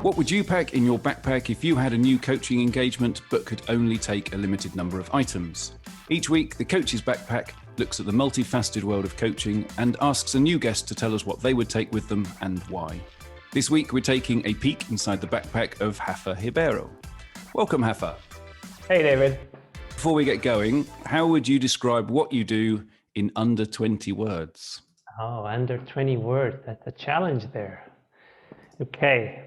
What would you pack in your backpack if you had a new coaching engagement but could only take a limited number of items? Each week, the Coach's Backpack looks at the multifaceted world of coaching and asks a new guest to tell us what they would take with them and why. This week, we're taking a peek inside the backpack of Rafa Ribeiro. Welcome, Rafa. Hey, David. Before we get going, how would you describe what you do in under 20 words? Oh, under 20 words. That's a challenge there. Okay.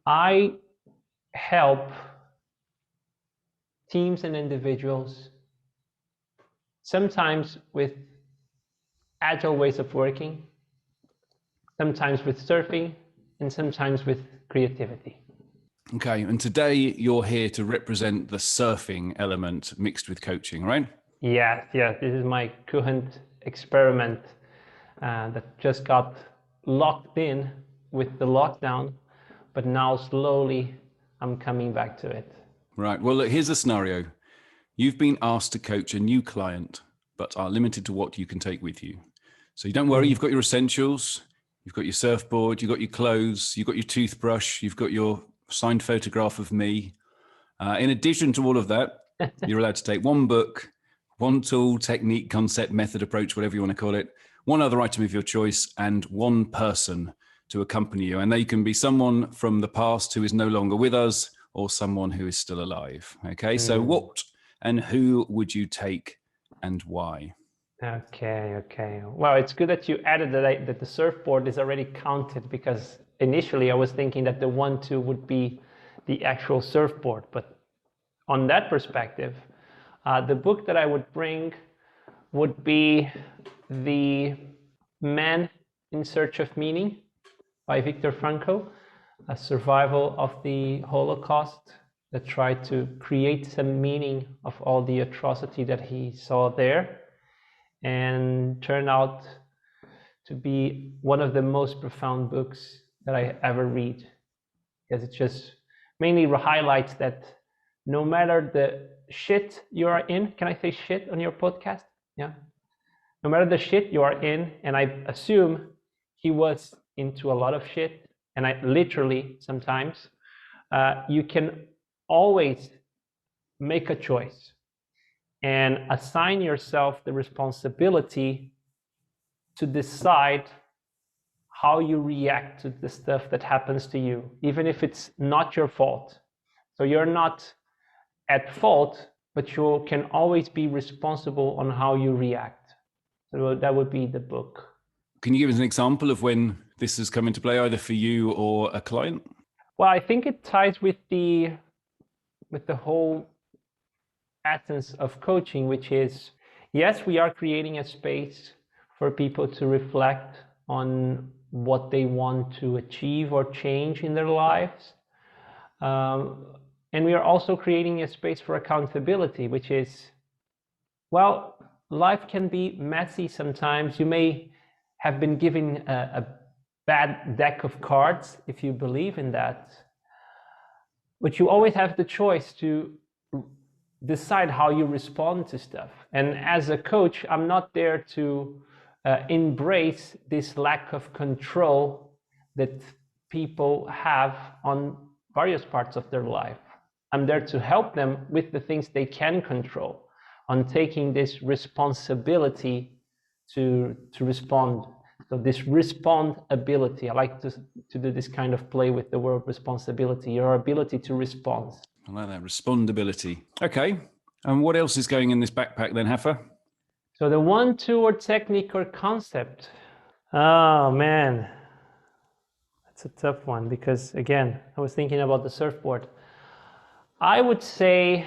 I help teams and individuals, sometimes with agile ways of working, sometimes with surfing, and sometimes with creativity. Okay, and today you're here to represent the surfing element mixed with coaching, right? Yeah, this is my current experiment that just got locked in with the lockdown, but now slowly I'm coming back to it. Right, well, look, here's a scenario. You've been asked to coach a new client, but are limited to what you can take with you. So you don't worry, you've got your essentials, you've got your surfboard, you've got your clothes, you've got your toothbrush, you've got your signed photograph of me. In addition to all of that, you're allowed to take one book, one tool, technique, concept, method, approach, whatever you want to call it, one other item of your choice, and one person to accompany you. And they can be someone from the past who is no longer with us or someone who is still alive. Okay, so what and who would you take and why? Okay. Well, it's good that you added that the surfboard is already counted, because initially I was thinking that the 1-2 would be the actual surfboard. But on that perspective, the book that I would bring would be The Man in Search of Meaning by Viktor Frankl, a survival of the Holocaust that tried to create some meaning of all the atrocity that he saw there, and turned out to be one of the most profound books that I ever read, because it just mainly highlights that no matter the shit you are in, can I say shit on your podcast? Yeah. No matter the shit you are in, and I assume he was into a lot of shit, and I literally sometimes, you can always make a choice and assign yourself the responsibility to decide how you react to the stuff that happens to you, even if it's not your fault. So you're not at fault, but you can always be responsible on how you react. So that would be the book. Can you give us an example of when this has come into play, either for you or a client? Well, I think it ties with the whole essence of coaching, which is, yes, we are creating a space for people to reflect on what they want to achieve or change in their lives. And we are also creating a space for accountability, which is, well, life can be messy sometimes. You may have been given a bad deck of cards, if you believe in that, but you always have the choice to decide how you respond to stuff. And as a coach, I'm not there to embrace this lack of control that people have on various parts of their life. I'm there to help them with the things they can control, on taking this responsibility to respond. So this respond ability, I like to do this kind of play with the word responsibility, your ability to respond. I like that, respondability. Okay, and what else is going in this backpack then, Rafa? So the 1-2 or technique or concept. Oh man, that's a tough one, because again, I was thinking about the surfboard. I would say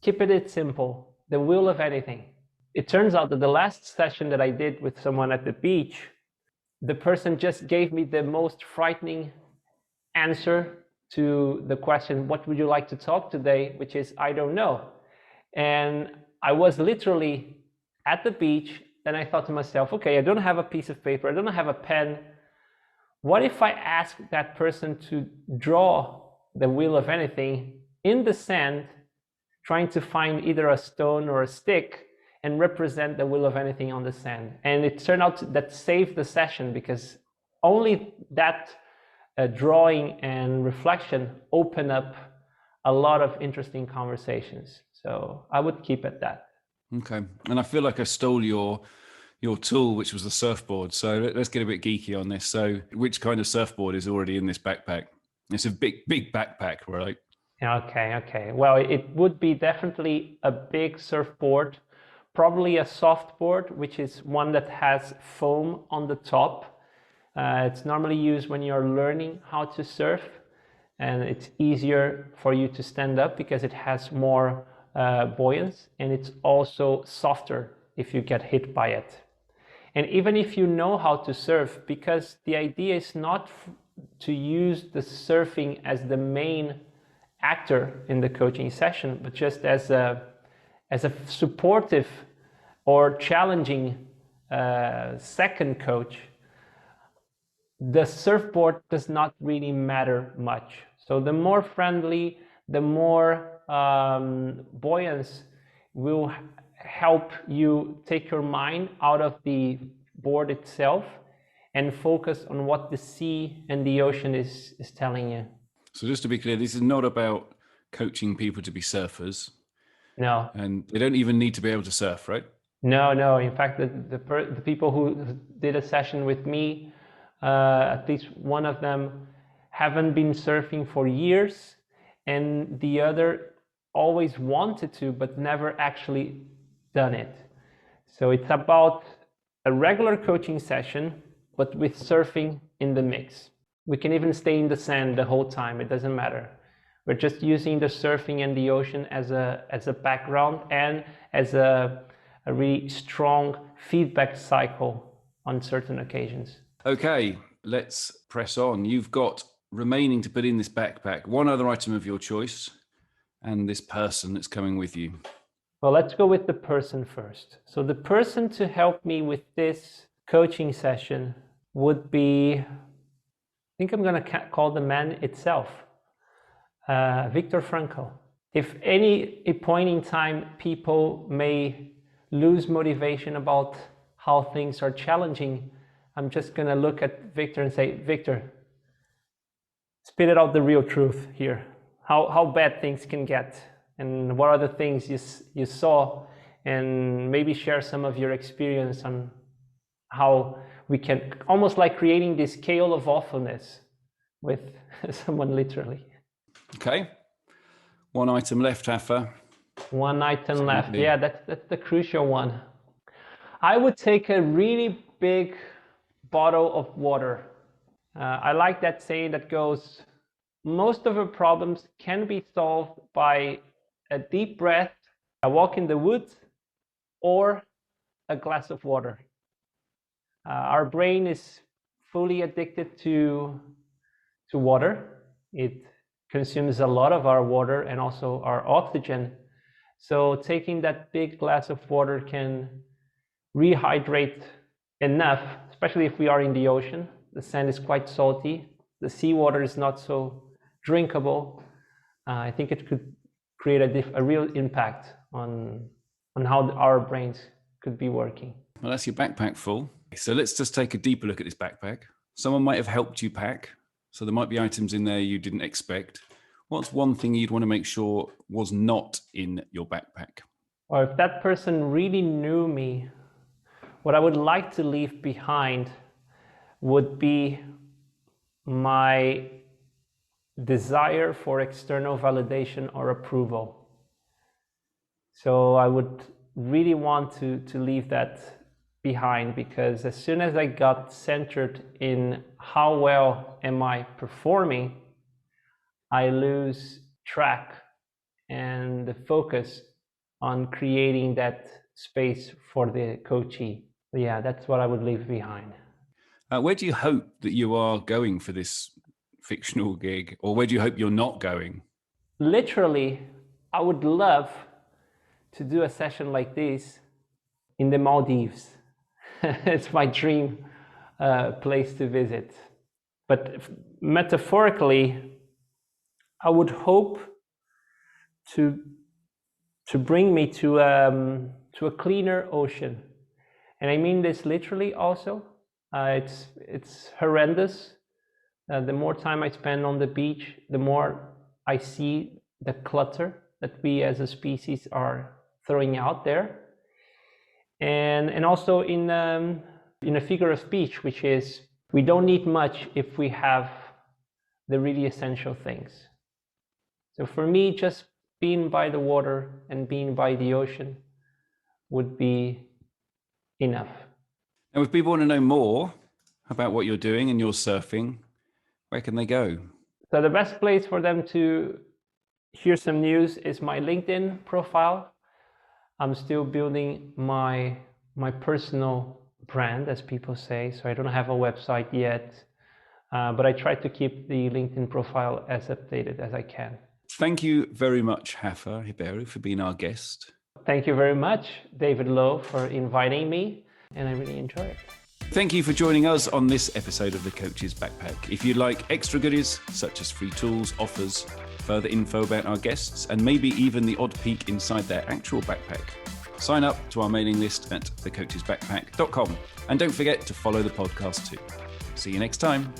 keep it simple, the will of anything. It turns out that the last session that I did with someone at the beach, the person just gave me the most frightening answer to the question, what would you like to talk today? Which is, I don't know. And I was literally at the beach, and I thought to myself, okay, I don't have a piece of paper, I don't have a pen. What if I ask that person to draw the wheel of anything in the sand, trying to find either a stone or a stick and represent the wheel of anything on the sand? And it turned out that saved the session, because only that drawing and reflection open up a lot of interesting conversations. So I would keep at that. Okay. And I feel like I stole your tool, which was the surfboard. So let's get a bit geeky on this. So which kind of surfboard is already in this backpack? It's a big backpack, right? Okay. Well, it would be definitely a big surfboard, probably a soft board, which is one that has foam on the top. It's normally used when you're learning how to surf, and it's easier for you to stand up because it has more buoyance, and it's also softer if you get hit by it. And even if you know how to surf, because the idea is not to use the surfing as the main actor in the coaching session, but just as a supportive or challenging second coach, the surfboard does not really matter much. So the more friendly, the more buoyance will help you take your mind out of the board itself and focus on what the sea and the ocean is telling you. So just to be clear, this is not about coaching people to be surfers. No. And they don't even need to be able to surf, right? No. In fact, the people who did a session with me, at least one of them haven't been surfing for years, and the other always wanted to, but never actually done it. So it's about a regular coaching session, but with surfing in the mix. We can even stay in the sand the whole time, it doesn't matter. We're just using the surfing and the ocean as a background and as a really strong feedback cycle on certain occasions. Okay, let's press on. You've got remaining to put in this backpack one other item of your choice and this person that's coming with you. Well, let's go with the person first. So the person to help me with this coaching session would be, I think I'm going to call the man itself, Viktor Frankl. If any point in time people may lose motivation about how things are challenging, I'm just going to look at Viktor and say, Viktor, spit it out the real truth here. How bad things can get, and what are the things you saw, and maybe share some of your experience on how we can, almost like creating this scale of awfulness with someone literally. Okay. One item left, Rafa. One item left. Yeah, that's the crucial one. I would take a really big bottle of water. I like that saying that goes, most of our problems can be solved by a deep breath, a walk in the woods, or a glass of water. Our brain is fully addicted to water. It consumes a lot of our water and also our oxygen. So taking that big glass of water can rehydrate enough, especially if we are in the ocean. The sand is quite salty. The seawater is not so drinkable. I think it could create a real impact on how our brains could be working. Well, that's your backpack full. So let's just take a deeper look at this backpack. Someone might have helped you pack. So there might be items in there you didn't expect. What's one thing you'd want to make sure was not in your backpack? Or if that person really knew me, what I would like to leave behind would be my desire for external validation or approval. So I would really want to leave that behind, because as soon as I got centered in how well am I performing, I lose track and the focus on creating that space for the coachee. Yeah, that's what I would leave behind. Where do you hope that you are going for this fictional gig, or where do you hope you're not going? Literally, I would love to do a session like this in the Maldives. It's my dream place to visit. But metaphorically, I would hope to bring me to a cleaner ocean. And I mean this literally also. It's horrendous The more time I spend on the beach, the more I see the clutter that we as a species are throwing out there. And also in a figure of speech, which is, we don't need much if we have the really essential things. So for me, just being by the water and being by the ocean would be enough. And if people want to know more about what you're doing and your surfing, where can they go? So the best place for them to hear some news is my LinkedIn profile. I'm still building my personal brand, as people say, so I don't have a website yet, but I try to keep the LinkedIn profile as updated as I can. Thank you very much, Rafa Ribeiro, for being our guest. Thank you very much, David Lowe, for inviting me, and I really enjoy it. Thank you for joining us on this episode of The Coach's Backpack. If you'd like extra goodies, such as free tools, offers, further info about our guests, and maybe even the odd peek inside their actual backpack, sign up to our mailing list at thecoachesbackpack.com. And don't forget to follow the podcast too. See you next time.